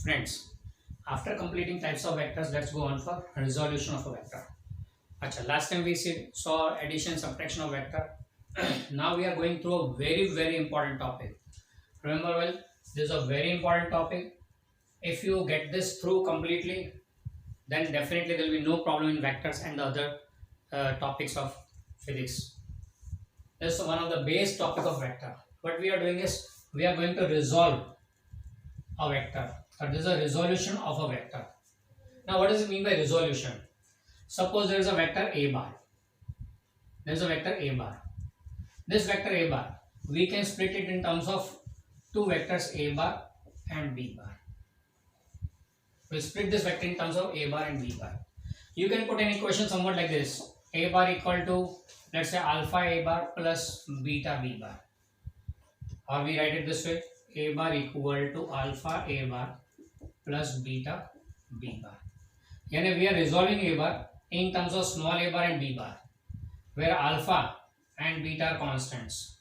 Friends, after completing types of vectors, let's go on for resolution of a vector. Acha, last time we saw addition, subtraction of vector. Now we are going through a very important topic. Remember well, this is a very important topic. If you get this through completely, then definitely there will be no problem in vectors and the other topics of physics. This is one of the base topic of vector. What we are doing is we are going to resolve a vector. So this is a resolution of a vector. Now what does it mean by resolution? Suppose there is a vector a bar. There is a vector a bar. This vector a bar, we can split it in terms of two vectors a bar and b bar. We split this vector in terms of a bar and b bar. You can put an equation somewhat like this: a bar equal to, let's say, alpha a bar plus beta b bar. Or we write it this way: a bar equal to alpha a bar plus beta b bar. Yani we are resolving a bar in terms of small a bar and b bar, where alpha and beta are constants.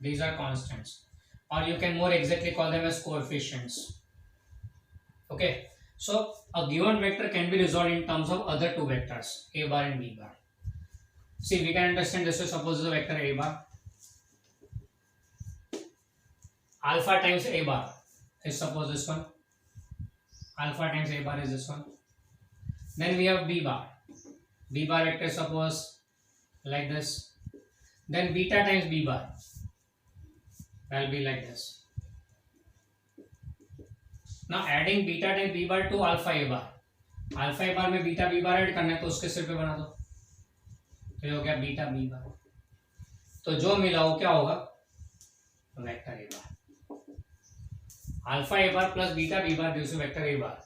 These are constants, or you can more exactly call them as coefficients. Okay, so a given vector can be resolved in terms of other two vectors, a bar and b bar. See, we can understand this way. Suppose the vector a bar, alpha times a bar is, suppose, this one. Alpha times a bar is this one. Then we have b bar. B bar vector, suppose, like this. Then beta times b bar will be like this. Now adding beta times b bar to alpha a bar. Alpha a bar में beta b bar add करना है तो उसके सिर पे बना दो, तो ये हो गया बीटा बी बार. तो जो मिला वो क्या होगा? Vector a bar. Alpha a bar plus beta b bar gives you vector a bar.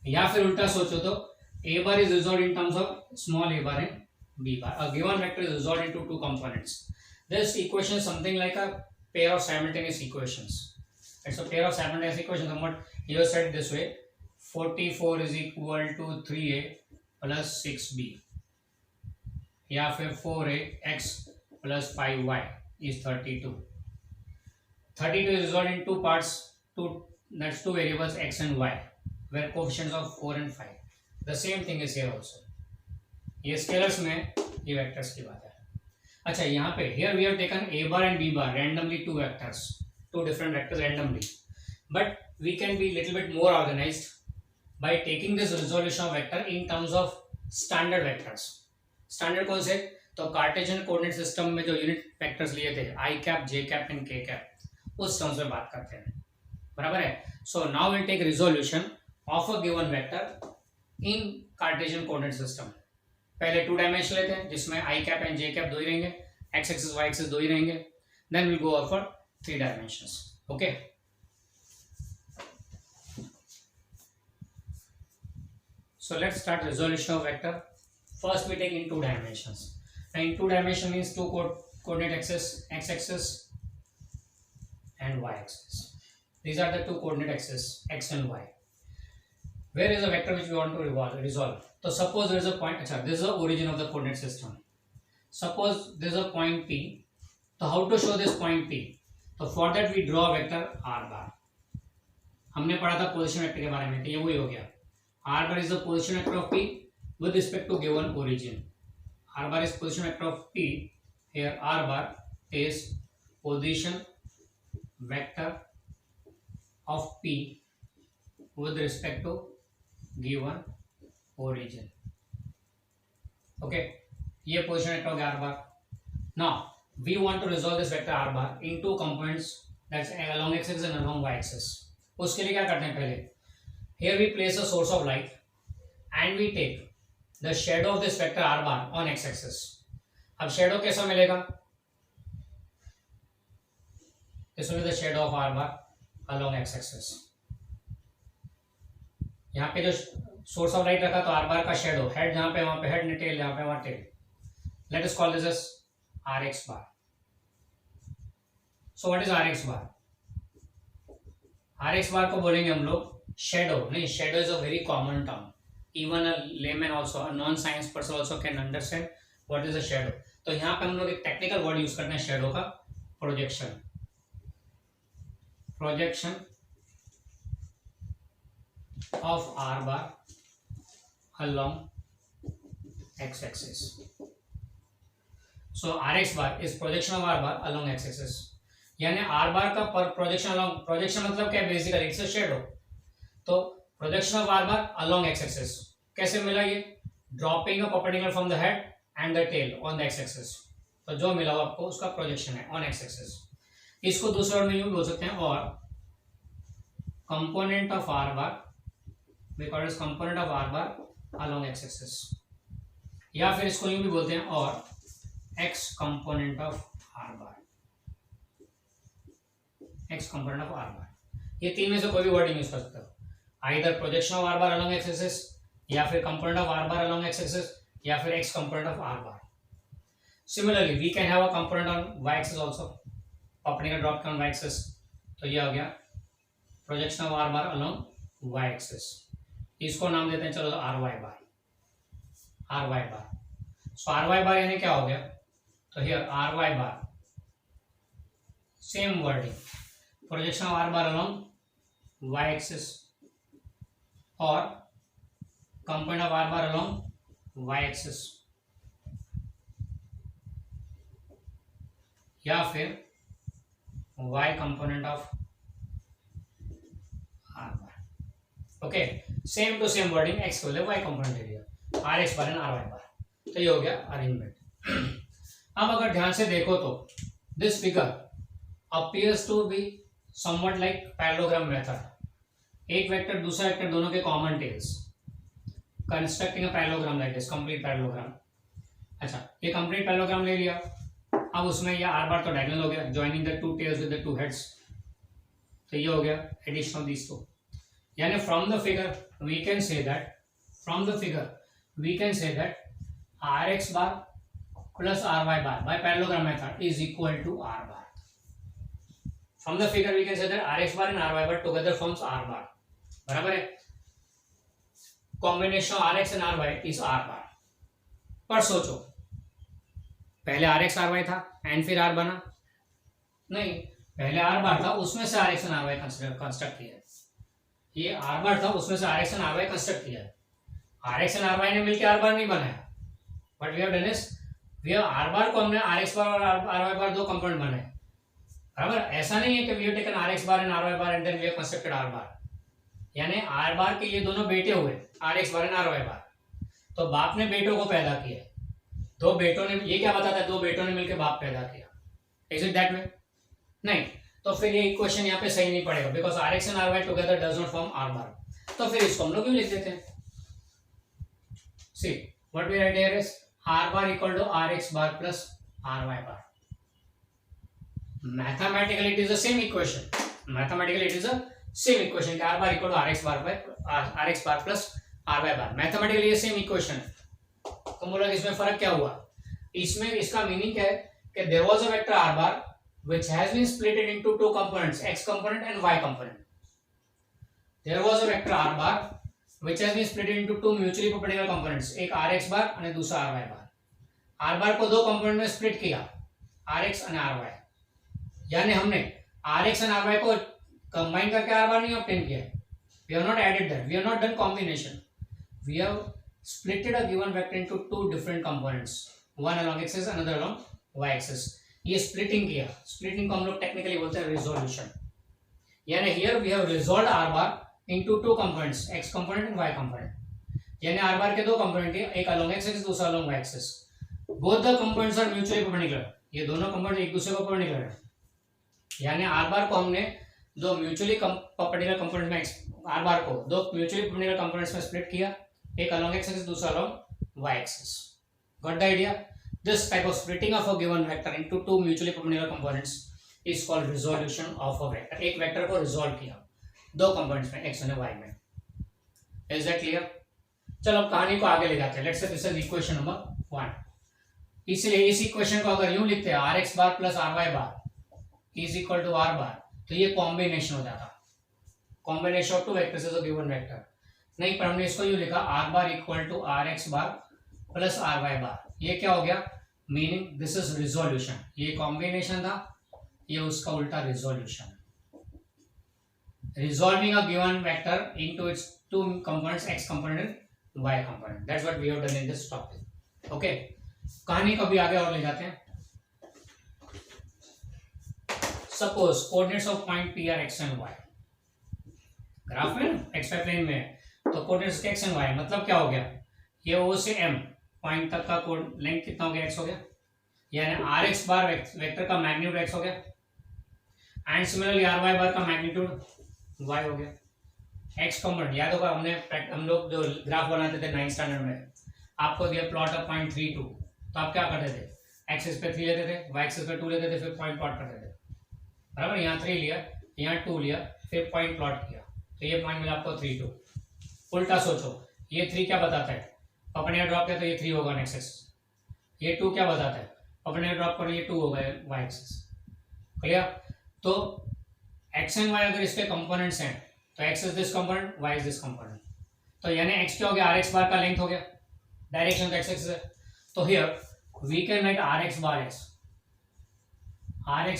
या फिर उल्टा सोचो तो a bar is resolved in terms of small a bar and b bar. A given vector is resolved into two components. This equation is something like a pair of simultaneous equations. It's a pair of simultaneous equations. Somewhat here said this way: 44 is equal to 3a plus 6b. या फिर 4x plus 5y is 32. 32 is resolved in two parts. That's two variables x and y, where coefficients of 4 and 5. The same thing is here also. ये scalars में, ये vectors की बात है. अच्छा, यहाँ पे here we have taken a bar and b bar randomly, two vectors, two different vectors randomly. But we can be little bit more organized by taking this resolution of vector in terms of standard vectors. Standard कौन से? तो Cartesian coordinate system में जो unit vectors लिए थे i cap, j cap and k cap, उस terms में बात करते हैं. बराबर है. So now will take resolution of a given vector in Cartesian coordinate system. पहले टू डायमेंशन लेते हैं जिसमें i cap and j cap दो ही रहेंगे, एक्स एक्सिस वाई एक्सिस दो ही रहेंगे. Then will go for three dimensions. Okay, so let's start resolution of vector. First we take in two dimensions. Now in two dimension means two coordinate axis, x axis and y axis. These are the two coordinate axes, x and y. Where is the vector which we want to resolve? So suppose there is a point. Achha, this is the origin of the coordinate system. Suppose there is a point P. So how to show this point P? So for that we draw a vector r bar. हमने पढ़ा था position vector के बारे में, तो ये वही हो गया. R bar is the position vector of P with respect to given origin. R bar is position vector of P. Here R bar is position vector of P with respect to given origin. Okay, ये position vector हो गया R bar. Now we want to resolve this vector R bar in two components, that's along x axis and along y axis. उसके लिए क्या करते हैं? पहले here we place a source of light and we take the shadow of this vector r bar on x axis. अब shadow कैसा मिलेगा? This will be the shadow of r bar along x axis. यहाँ पे जो source of light रखा तो r bar का shadow, head जहाँ पे वहाँ पे head, tail जहाँ पे वहाँ tail. Let us call this as rx bar. So what is rx bar? rx bar को बोलेंगे हम लोग shadow. नहीं, shadow is a very common term. Even a layman also, a non-science person also can understand what is a shadow. तो यहाँ पे हम लोग एक टेक्निकल वर्ड यूज करते हैं shadow का, projection. Projection of r bar along x axis. So rx bar is projection of r bar along x axis. यानी r bar का प्रोजेक्शन along, प्रोजेक्शन मतलब क्या है बेसिकली इट्स अ शैडो. तो projection of r bar along x axis कैसे मिला ये? Dropping a perpendicular from the head and the tail on the x axis. तो जो मिला वो आपको उसका प्रोजेक्शन है ऑन x axis. इसको दूसरे वर्ड में यूं बोल सकते हैं और component of r bar because component of r bar along x axis. या फिर इसको यूं भी बोलते हैं और x component of r bar, x component of r bar. ये तीन में से कोई भी वर्डिंग यूज कर सकते हो. Either projection of r bar along x axis, या फिर component of r bar along x axis, या फिर x component of r bar. Similarly, we can have a component on y axis also. अपने का drop on y axis. तो ये आ गया projection of r bar along y axis. इसको नाम देते हैं चलो ry bar. ry bar. So ry bar यानी क्या हो गया? तो here ry bar, same wording, projection of r bar along y axis or component of r bar along y axis, या फिर y component of r bar. Okay, same to same wording, x को ले y component ले लिया, rx bar and ry bar. तो ये हो गया अरेंजमेंट. अब अगर ध्यान से देखो तो this figure appears to be somewhat like parallelogram method. एक वेक्टर दूसरा वेक्टर दोनों के common tails, constructing a parallelogram like this, complete parallelogram. अच्छा, ये कंप्लीट पैरेललोग्राम ले लिया. अब उसमें ये r बार तो डायगोनल हो गया, joining the two tails with the two heads. तो ये हो गया एडिशन ऑफ दीस टू. यानी from the figure we can say that rx bar plus ry bar by parallelogram method is equal to r bar. From the figure we can say that rx bar and ry bar together forms r bar. बराबर है? Combination of rx and ry is r bar. पर सोचो, पहले rx ry था and फिर r बना? नहीं, पहले r bar था उसमें से rx and ry कंस्ट्रक्ट किया. ये r bar था उसमें से rx and ry कंस्ट्रक्ट किया. rx and ry ने मिलकर r bar नहीं बनाया. What we have done is we have r bar को हमने rx bar और ry bar दो कंपोनेंट बनाए. बराबर, ऐसा नहीं है कि we have taken rx bar and ry bar and then we have constructed r bar. यानी r bar के ये दोनों बेटे हुए rx bar and ry bar. तो बाप ने बेटों को पैदा किया, दो बेटों ने, ये क्या बताता है? दो बेटों ने मिलकर बाप पैदा किया. Is it that way? नहीं. तो फिर ये इक्वेशन यहाँ पे सही नहीं पड़ेगा because rx and ry together does not form r bar. तो फिर इसको हम लोग क्यों लिख देते हैं? See, what we write here is r bar equal to rx bar plus ry bar. Mathematically it is the same equation. कि r bar equal to rx bar plus ry bar. Mathematically ये same equation. तो बोला इसमें फर्क क्या हुआ? इसमें इसका मीनिंग क्या है कि there was a vector r bar which has been split into two components, x component and y component. There was a vector r bar which has been split into two mutually perpendicular components, एक rx bar और दूसरा ry bar. r bar को दो component में split किया, rx और ry. यानी हमने rx और ry को कंबाइन करके r bar नहीं ऑब्टेन किया. We have not added that. We have not done combination. We have splitted a given vector into two different components, one along x axis, another along y axis. ये splitting किया. Splitting को हम लोग technically बोलते हैं resolution. यानी here we have resolved r bar into two components, x component and y component. यानी r bar के दो कंपोनेंट है, एक along x axis दूसरा along y axis. Both the components are mutually perpendicular. ये दोनों कंपोनेंट एक दूसरे को परपेंडिकुलर है. यानी r bar को हमने दो म्यूचुअली परपेंडिकुलर कंपोनेंट में r bar को दो म्यूचुअली परपेंडिकुलर कंपोनेंट्स में स्प्लिट किया, एक along x axis दूसरा along y axis. Got the idea? This type of splitting of a given vector into two mutually perpendicular components is called resolution of a vector. एक vector को resolve किया दो components में x और y में. Is that clear? चलो अब कहानी को आगे ले जाते हैं. Let's say this is equation number 1. इसलिए इस इक्वेशन को अगर यूं लिखते हैं rx bar plus ry bar is equal to r bar, तो ये कॉम्बिनेशन हो जाता, combination of two vectors is a given vector. नहीं, पर हमने इसको यूं लिखा r bar equal to rx bar plus ry bar. ये क्या हो गया? Meaning this is resolution. ये कॉम्बिनेशन था, ये उसका उल्टा resolution. resolving a given vector into its two components, x component and y component. That's what we have done in this topic. Okay, कहानी को भी आगे और ले जाते हैं. Suppose coordinates of point P are x and y. Graph में ना xy प्लेन में है, तो कोऑर्डिनेट्स के x and y मतलब क्या हो गया, ये O से M पॉइंट तक का लेंथ कितना हो गया, x हो गया, यानी rx बार वेक्टर का मैग्नीट्यूड x हो गया, एंड सिमिलरली ry बार का मैग्नीट्यूड y हो गया. x कंपोनेंट याद होगा, हम लोग जो ग्राफ बनाते थे 9th स्टैंडर्ड में, आपको दिया प्लॉट ऑफ पॉइंट 3 2, तो आप क्या करते थे, x एक्सिस पे 3 लेते थे, y एक्सिस पे 2 लेते थे, फिर पॉइंट प्लॉट करते थे. बराबर, यहाँ 3 लिया, यहाँ 2 लिया, फिर पॉइंट प्लॉट किया, तो ये पॉइंट मिला आपको 3 2. उल्टा सोचो, ये 3 क्या बताता है, अपने ड्रॉप किया तो ये 3 होगा नेक्स्ट एक्सिस. ये 2 क्या बताता है, अपने ड्रॉप पर ये 2 होगा y एक्सिस. क्लियर. तो x एंड y अगर इसके कंपोनेंट्स हैं तो x is this component, y is this component. तो यानी x क्या हो गया, rx बार का लेंथ हो गया, डायरेक्शन तो x एक्सिस है. तो here we can write rx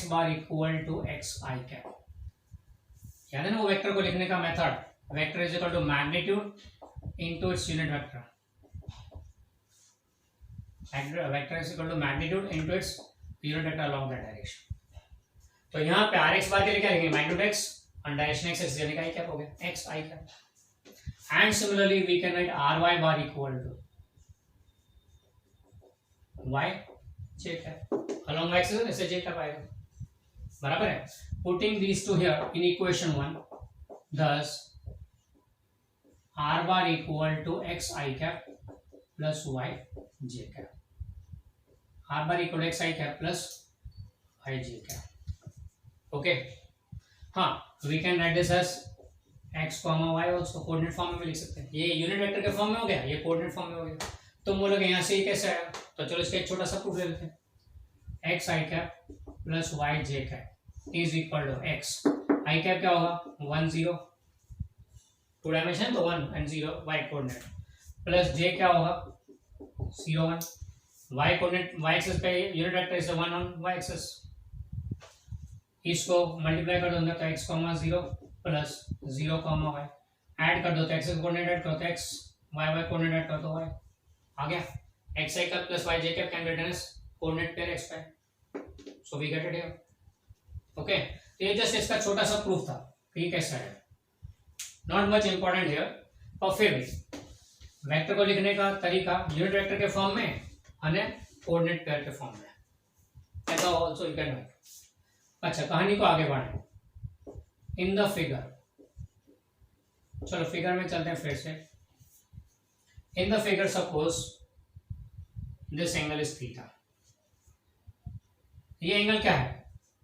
bar equal to xi cap. यानी ना वो वेक्टर को लिखने का method, vector is equal to magnitude into its unit vector. Vector is equal to magnitude into its unit vector along that direction. तो यहाँ पे rx बार के लिए क्या लिखेंगे, मैग्नीट्यूड x और डायरेक्शन x यानी कि i कैप हो गया, x i cap. And similarly we can right ry bar equal to y j cap along y axis, ऐसे j कैप आएगा. बराबर है. Putting these two here in equation 1, thus r bar equal to x i cap plus y j cap. r bar equal to x i cap plus y j cap. Okay, हाँ, we can write this as x comma y also. Coordinate form में भी लिख सकते हैं. ये unit vector के form में हो गया, ये कोऑर्डिनेट फॉर्म में हो गया. तुम बोलोगे यहाँ से ये कैसे आया, तो चलो इसका एक छोटा सा प्रूफ ले लेते हैं. x i cap plus y j cap is equal to x i cap क्या होगा 1 0, 2 डायमेंशन तो 1 and 0 y coordinate, plus j क्या होगा 0 1, y कोऑर्डिनेट y एक्सिस पे unit vector is 1 on y axis. इसको मल्टीप्लाई कर दो तो x comma 0 plus 0 comma y, add कर दो तो x कोऑर्डिनेट ऐड करो तो x, y कोऑर्डिनेट ऐड करो तो y आ गया. x i cap plus y j cap can be written as coordinate pair x y. So we get it here. Okay, तो ये जस्ट इसका छोटा सा प्रूफ था कि ये कैसा है, नॉट मच इंपॉर्टेंट हियर. और फिर भी वेक्टर को लिखने का तरीका यूनिट वेक्टर के फॉर्म में और कोऑर्डिनेट पेयर के फॉर्म में, ऐसा आल्सो यू कैन राइट. अच्छा, कहानी को आगे बढ़े. इन द फिगर, चलो फिगर में चलते हैं फिर से. In the figure suppose this angle is theta. ये एंगल क्या है,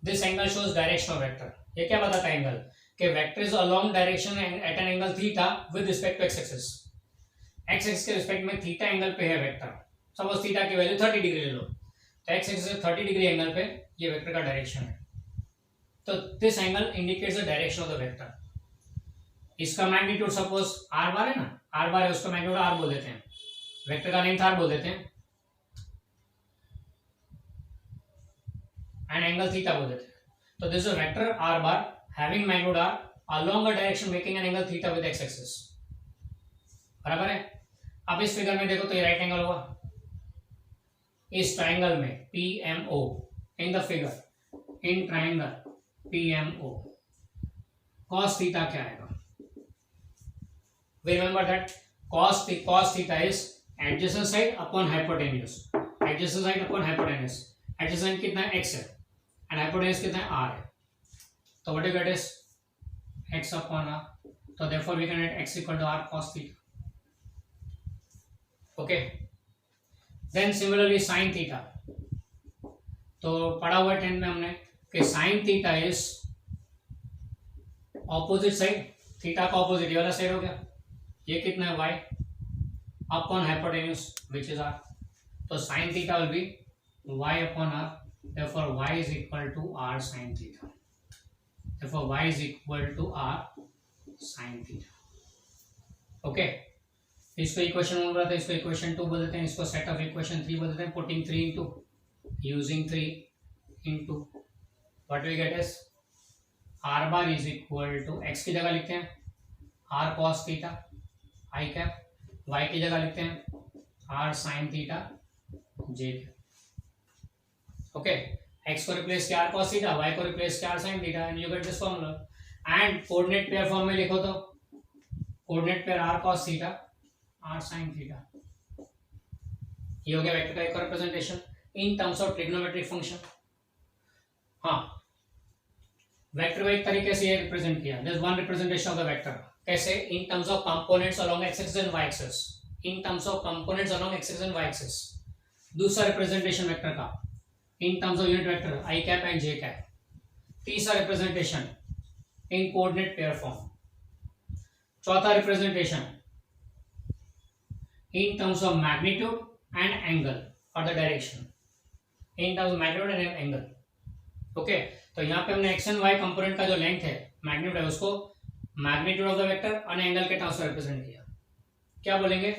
this angle shows direction of vector. ये क्या बताता है एंगल, कि vector is along direction at an angle theta with respect to x axis. X axis के respect में थीटा एंगल पे है वेक्टर. सपोज थीटा की वैल्यू 30 डिग्री ले लो, तो एक्स एक्सिस से 30 डिग्री एंगल पे ये वेक्टर का डायरेक्शन है. तो this angle indicates the direction of the vector. इसका मैग्नीट्यूड सपोज r बार है ना, r बार है, उसका मैग्नीट्यूड r बोल देते हैं, वेक्टर का लेंथ r बोल देते हैं, एंड एंगल थीटा बोल देते हैं. तो this is vector r bar having magnitude r along a direction making an angle theta with x axis. बराबर है. अब इस फिगर में देखो तो ये राइट एंगल होगा. इस ट्राइंगल में PMO, in the figure in triangle PMO cos theta क्या आएगा, we remember that cos theta is adjacent side upon hypotenuse. adjacent side upon hypotenuse, adjacent कितना है x है and hypotenuse कितना है r है. तो what you get is x upon r. तो therefore we can write x equal to r cos theta. okay, then similarly sin theta. तो पढ़ा हुआ 10 में हमने कि sin theta is opposite side. Theta का ऑपोजिट ये वाला साइड हो गया, ये कितना है y upon hypotenuse which is r. तो sin theta will be y upon r. therefore y is equal to r sin theta. therefore y is equal to r sin theta. Okay, इसको equation 1 बोला था, इसको equation 2 बोल देते हैं, इसको set of equation 3 बोल देते हैं. Putting 3 into, using 3 into, what we get is r bar is equal to x की जगह लिखते हैं r cos theta i cap, y की जगह लिखते हैं r sine theta j cap. Okay, x को रिप्लेस किया आर कॉस थीटा, वाई को रिप्लेस किया r sine theta, and you get this formula. And coordinate pair form में लिखो तो coordinate pair r cos theta r sine theta, ये हो गया वेक्टर का एक representation in terms of trigonometric function. हाँ, वेक्टर को एक तरीके से ये रिप्रेजेंट किया, this one representation of the vector. कैसे? In terms of components along x axis and y axis, in terms of components along x axis and y axis. दूसरा representation vector का in terms of unit vector i cap and j cap. तीसरा representation in coordinate pair form. चौथा representation in terms of magnitude and angle for the direction, in terms of magnitude and angle। Okay, तो यहाँ पे हमने x and y component का जो length है magnitude है उसको मैग्नीट्यूड ऑफ द वेक्टर और एंगल के टर्म्स में रिप्रेजेंट किया। क्या बोलेंगे?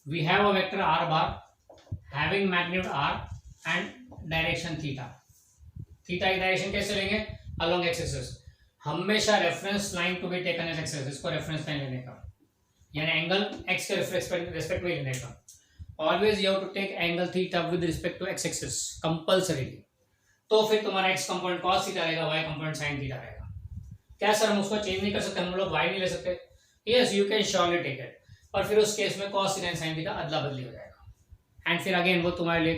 We have a vector r bar having magnitude r and direction theta. Theta की डायरेक्शन कैसे लेंगे? Along x axis. हमेशा reference line to be taken as x axis, इसको रेफरेंस लाइन लेने का, यानी एंगल एक्स के रिस्पेक्ट में लेने का। Always you have to take angle theta with respect to x axis compulsorily. तो फिर तुम्हारा एक्स कंपोनेंट कॉस थीटा रहेगा, वाई कंपोनेंट साइन थीटा रहेगा। क्या सर हम उसको चेंज नहीं कर सकते? हम लोग वाई नहीं ले सकते? Yes, you can surely take it, पर फिर उस केस में cos theta and sine theta अदला बदली हो जाएगा एंड फिर अगेन वो तुम्हारे लिए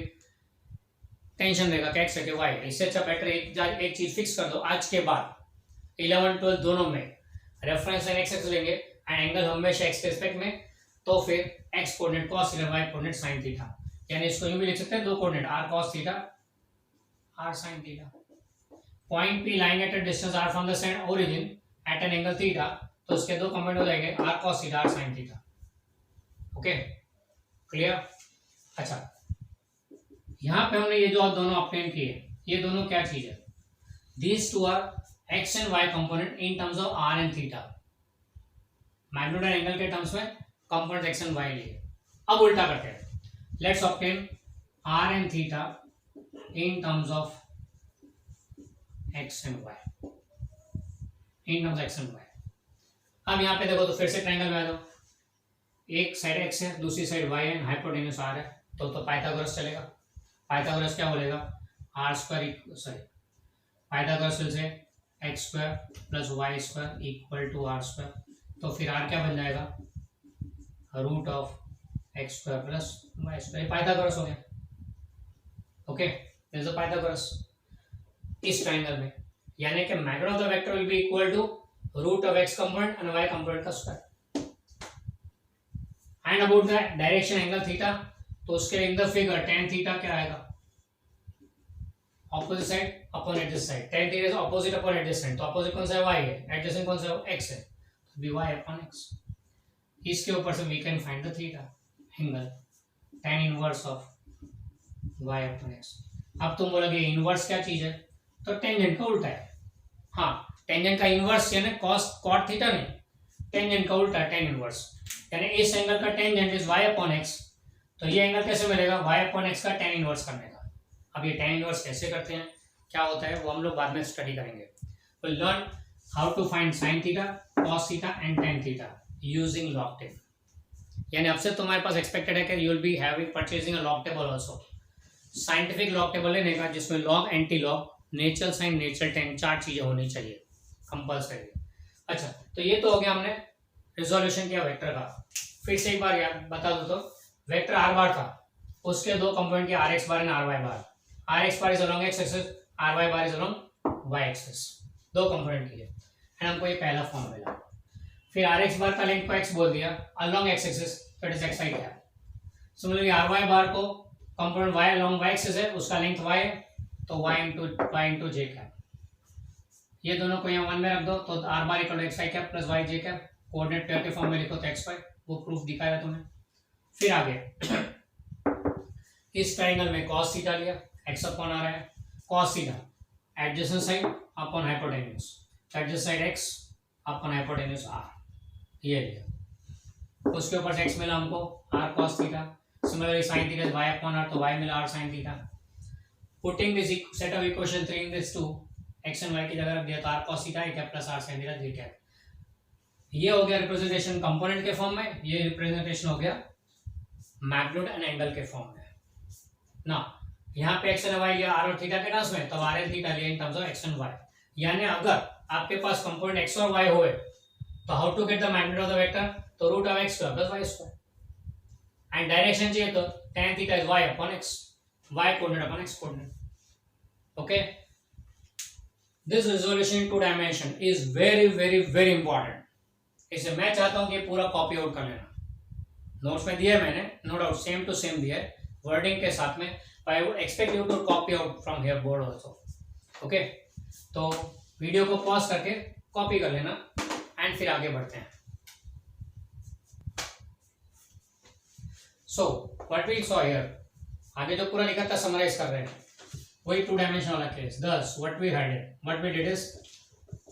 टेंशन रहेगा कि एक्स है कि वाई। इससे अच्छा बेटर एक चीज फिक्स कर दो, आज के बाद 11 12 दोनों में रेफरेंस लाइन एक्स एक्सिस लेंगे एंड एंगल हमेशा एक्स के रिस्पेक्ट में, तो फिर x coordinate cos theta, y coordinate sine theta, यानी इसको यूं भी लिख सकते हैं दो coordinate r cos theta r sine theta. Point p line at a distance r from the centre origin at an angle theta, तो उसके दो कंपोनेंट हो जाएंगे r cos theta r sine theta. Okay, clear? अच्छा, यहां पे हमने ये जो दोनों ऑब्टेन किए, ये दोनों क्या चीज है? These two are x and y component in terms of r and theta, magnitude and angle के टर्म्स में कंपोनेंट एक्स एंड वाई लिए। अब उल्टा करते हैं, let's obtain r and theta in terms of x and y, in terms x and y. अब यहाँ पे देखो तो फिर से ट्रायंगल में आ जाओ, एक साइड एक्स है दूसरी साइड वाई है, हाइपोटेन्यूस आर है, तो पाइथागोरस चलेगा। पाइथागोरस क्या बोलेगा? R square sorry Pythagoras will say x square plus y square equal to r square, तो फिर आर क्या बन जाएगा? Root of x square plus y square. Pythagoras हो गया। ओके, दिस इज पाइथागोरस इस ट्रायंगल में, यानी कि magnitude of the vector will be equal to root of x component and y component का square. And about the direction angle theta, तो उसके इन the figure tan theta क्या आएगा? Opposite side upon adjacent side. tan theta is opposite upon adjacent, तो opposite कौन सा है? y है, एडजेसेंट कौन सा है? x है, तो भी y अपॉन x। इसके ऊपर से we can find the theta angle tan inverse of y upon x। अब तुम बोलोगे इनवर्स क्या चीज है? तो टेंजेंट का उल्टा है। हाँ, टेंजेंट का इनवर्स यानी cos cot थीटा नहीं, टेंजेंट का उल्टा tan इनवर्स, यानी इस एंगल का tangent is y upon x, तो ये एंगल कैसे मिलेगा? y अपॉन x का tan इनवर्स करने का। अब ये tan इनवर्स कैसे करते हैं, क्या होता है, वो हम लोग बाद में स्टडी करेंगे। तो learn how to find sin theta, cos theta and tan theta using log table। यानी अब से तुम्हारे पास एक्सपेक्टेड है कि you will be having purchasing a log table also, scientific log table लेने का जिसमें log, antilog, natural sine, natural tan, चार चीजें होनी चाहिए कंपल्सरी। अच्छा, तो ये तो हो गया, हमने रिजोल्यूशन किया वेक्टर का। फिर से एक बार याद बता दो, तो वेक्टर आर बार था, उसके दो कंपोनेंट के r x bar and r y bar. R x bar is along x axis, r y bar is along y axis, दो कंपोनेंट किए एंड हमको ये पहला फॉर्म मिला। फिर आर एक्स बार का लेंथ को एक्स बोल दिया अलोंग एक्स एक्सिस, तो it is x i cap. Similarly r y bar को component y along y axis है, उसका लेंथ वाई है, तो वाई इंटू जे कैप। ये दोनों को यहाँ 1 में रख दो, तो r bar equal to x i cap plus y j cap. Coordinate pair के फॉर्म में लिखो तो एक्स वाई, वो प्रूफ दिखाया तुम्हें। फिर आगे इस ट्रायंगल में cos थीटा लिया, x अपॉन आर है, cos theta adjacent side upon hypotenuse, adjacent side x upon hypotenuse r, ये लिया। उसके ऊपर से x मिला हमको r cos theta. Similarly sin theta y upon r, तो y मिला r sin theta. Putting this set of equation 3 in this 2, x and y की जगह रख दिया तो r cos theta i cap plus r sine theta j cap. ये हो गया रिप्रेजेंटेशन कंपोनेंट के फॉर्म में, ये रिप्रेजेंटेशन हो गया मैग्नीट्यूड एंड एंगल के फॉर्म में ना। यहाँ पे एक्स एंड वाई लिया आर और थीटा के टर्म्स में, तब आर एंड थीटा लिया in terms of x and y. यानी अगर आपके पास कंपोनेंट एक्स और वाई होए तो how to get the magnitude of the vector, तो root of x square plus y square. And direction चाहिए तो tan theta is y upon x, y coordinate upon x coordinate. Okay, this resolution in two dimension is very very very important. इसे मैं चाहता हूं कि पूरा copy out कर लेना। नोट्स में दिया है मैंने, no doubt same to same दिया है वर्डिंग के साथ में, I would expect you to copy out from here board also. Okay, तो वीडियो को पॉज करके कॉपी कर लेना एंड फिर आगे बढ़ते हैं। So what we saw here, आगे जो पूरा लिखा था समराइज कर रहे हैं, वही टू डायमेंशन वाला case. Thus what we did is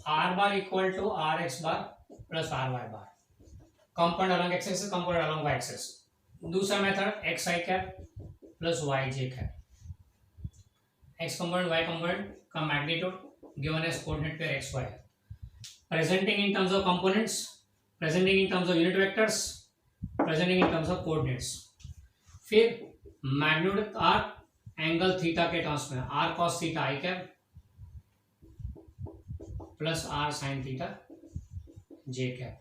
r bar equal to are x bar plus r y bar, compound along x axis, compound along y axis. दूसरा method x i cap plus y j cap. X component y component का magnitude given as coordinate pair x y, presenting in terms of components, presenting in terms of unit vectors, presenting in terms of coordinates. फिर magnitude r angle theta के terms में r cos theta i cap plus r sine theta j cap,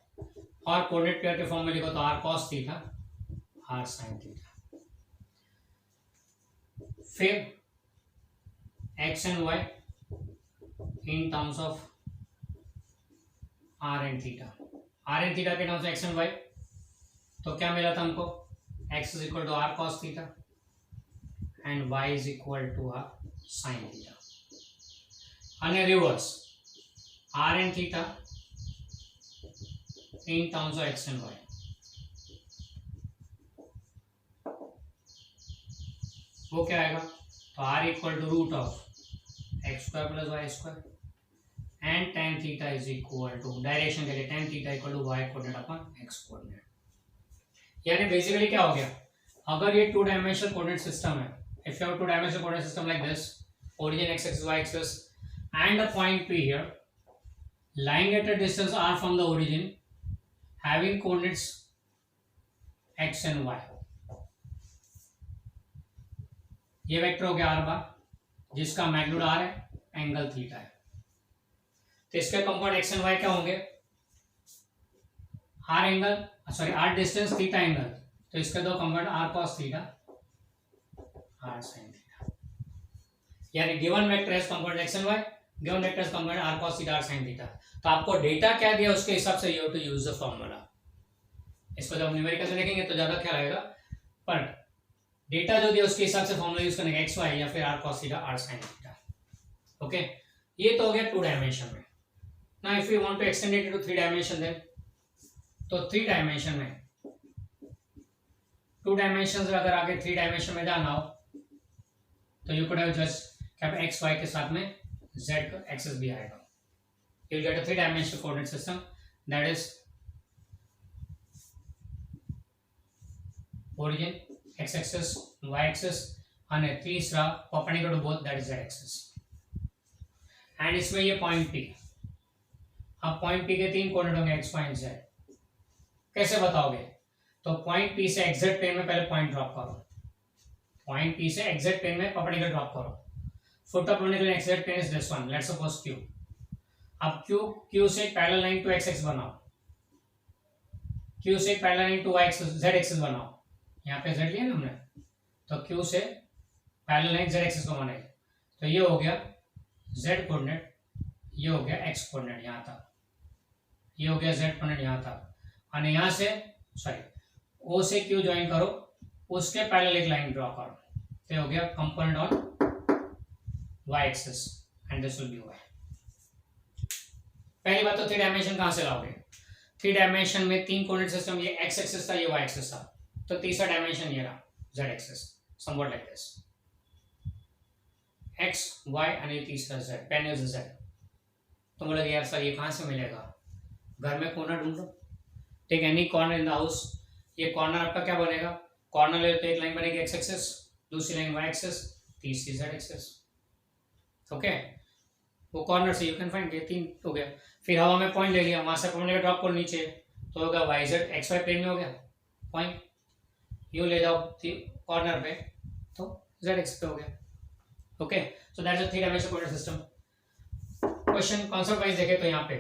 और coordinate pair के form में लिखो तो r cos theta r sine theta. फिर x and y in terms of r and theta, r and theta के terms of x and y, तो क्या मिला था हमको, x is equal to r cos theta and y is equal to r sine theta. and reverse r and theta in terms of x and y, वो क्या आएगा, तो r equal to root of x square plus y square and tan theta is equal to, direction के लिए tan theta equal to y coordinate upon x coordinate. यानी basically क्या हो गया, अगर ये टू डायमेंशनल कोऑर्डिनेट सिस्टम है, if you have two dimensional coordinate system like this, origin x axis y axis and a point P here lying at a distance r from the origin having coordinates x and y, ये vector हो गया r बार जिसका magnitude r है, angle theta है। तो इसके component x and y क्या होंगे, r angle sorry r distance theta angle, तो इसके दो component r cos theta r sin theta. यानी गिवन वेक्टर है component x and y, given vector है component r cos theta r sin theta. तो आपको डेटा क्या दिया उसके हिसाब से you have to use the formula. इसको जब न्यूमेरिकल से देखेंगे तो ज्यादा ख्याल आएगा, पर डेटा जो दिया उसके हिसाब से फॉर्मूला यूज करने का, एक्स वाई या फिर r cos theta r sin theta. Okay, ये तो हो गया टू डायमेंशन में। Now if you want to extend it to three dimension then, तो थ्री डायमेंशन में, टू डायमेंशन अगर आगे थ्री डायमेंशन में जाना हो तो you could have just kept x y के साथ में जेड का एक्सेस भी आएगा। You will get a three dimensional coordinate system that is origin x axis y axis and तीसरा perpendicular to both that is z axis। And इसमें ये point P, अब पॉइंट P के तीन कोऑर्डिनेट होंगे x y and z। कैसे बताओगे, तो पॉइंट P से एग्जैक्ट प्लेन में पहले पॉइंट ड्रॉप करो, पॉइंट P से एग्जैक्ट प्लेन में परपेंडिकुलर ड्रॉप करो। Foot of perpendicular exact plane is this one, let's suppose Q। अब Q से parallel line to x axis बनाओ, Q से parallel line to y axis z axis बनाओ, यहाँ पे z लिया ना हमने, तो Q से पैरेलल लाइन z एक्सिस को बनाए, तो ये हो गया z कोऑर्डिनेट, ये हो गया x कोऑर्डिनेट यहाँ तक, ये हो गया z कोऑर्डिनेट यहाँ तक, और यहाँ से सॉरी O से Q ज्वाइन करो, उसके पैरेलल एक लाइन ड्रॉ करो, तो हो गया component on y axis and this will be y। पहली बात तो थ्री डायमेंशन कहाँ से लाओगे, थ्री डायमेंशन में तीन कोऑर्डिनेट सिस्टम, ये x एक्सिस था, ये y एक्सिस था, तो तीसरा डायमेंशन ये रहा z axis, somewhat like this, x y और ये तीसरा z, पेन इज z। तो बोलोगे यार सर ये कहाँ से मिलेगा, घर में कॉर्नर ढूंढो, take any corner in the house, ये कॉर्नर आपका क्या बनेगा, कॉर्नर ले तो एक लाइन बनेगी x एक्सिस, दूसरी लाइन y एक्सिस, तीसरी z एक्सिस। ओके, वो कॉर्नर से यू कैन फाइंड, ये 3 हो गया। फिर हवा में पॉइंट ले लिया, वहां से पॉइंट लेकर ड्रॉप को नीचे, तो होगा y z x y plane में हो गया पॉइंट, यू ले जाओ कॉर्नर पे तो जेड एक्स पे हो गया। Okay, so that's a 3 dimensional coordinate system. Question concept wise देखें तो यहाँ पे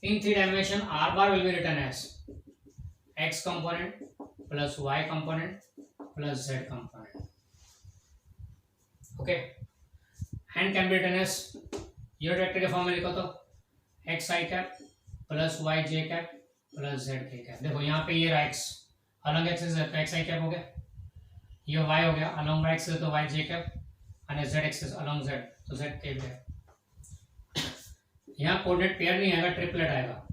in 3 dimension r bar will be written as x component plus y component plus z component. Okay, and can be written as unit vector के form में लिखो तो x i cap plus y j cap plus z k cap. देखो यहाँ पे ये रहा x along axis है तो एक्स आई कैप हो गया, ये वाई हो गया अलॉन्ग वाई एक्सिस तो वाई जे कैप, और जेड एक्सिस अलॉन्ग जेड तो जेड के कैप। यहाँ कोऑर्डिनेट पेयर नहीं आएगा, ट्रिपलेट आएगा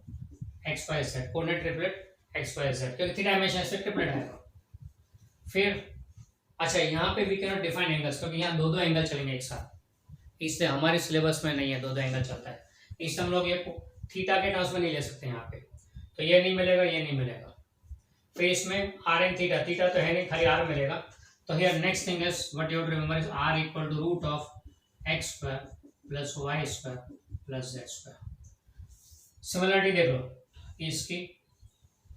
x y z, coordinate triplet x y z, क्योंकि 3 डायमेंशन से ट्रिपलेट आएगा। फिर अच्छा यहाँ पे we can not define angles, क्योंकि यहाँ 2 एंगल चलेंगे एक साथ, इसलिए हमारे सिलेबस में नहीं है 2 एंगल चलता है, इसलिए हम लोग ये थीटा के टर्म्स में नहीं ले सकते यहाँ पे, तो ये नहीं मिलेगा, ये नहीं मिलेगा। फिर इसमें आर एन थीटा, थीटा तो है नहीं, खाली आर मिलेगा। तो here next thing is what you have to remember is r equal to root of x square plus y square plus z square. Similarity देख लो इसकी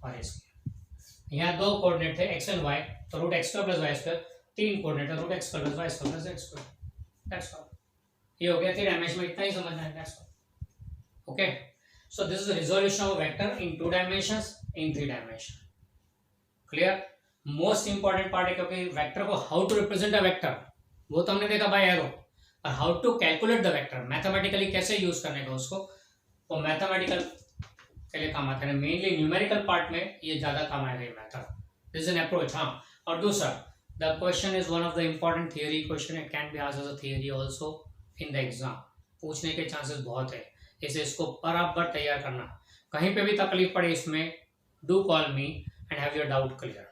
और इसकी, यहाँ 2 कोऑर्डिनेट थे एक्स एंड वाई, तो root x square plus y square, 3 coordinate है root x square plus y square plus z square, that's all. ये हो गया 3 डायमेंशन में, इतना ही समझना है, that's all. Okay, so this is the resolution of a vector in 2 dimensions in 3 dimension. Clear? Most important part है, क्योंकि vector को how to represent a vector वो तो हमने देखा बाय एरो, और how to calculate the vector mathematically कैसे use करने का उसको, वो मैथमेटिकल के लिए काम आता है। मेनली न्यूमेरिकल पार्ट में ये ज्यादा काम आएगा ये method, this is an approach. हाँ, और दूसरा the question is one of the important theory question, it can be asked as a theory also in the exam, पूछने के चांसेस बहुत है, इसे इसको बराबर तैयार करना। कहीं पे भी तकलीफ पड़े इसमें, do call me and have your doubt clear.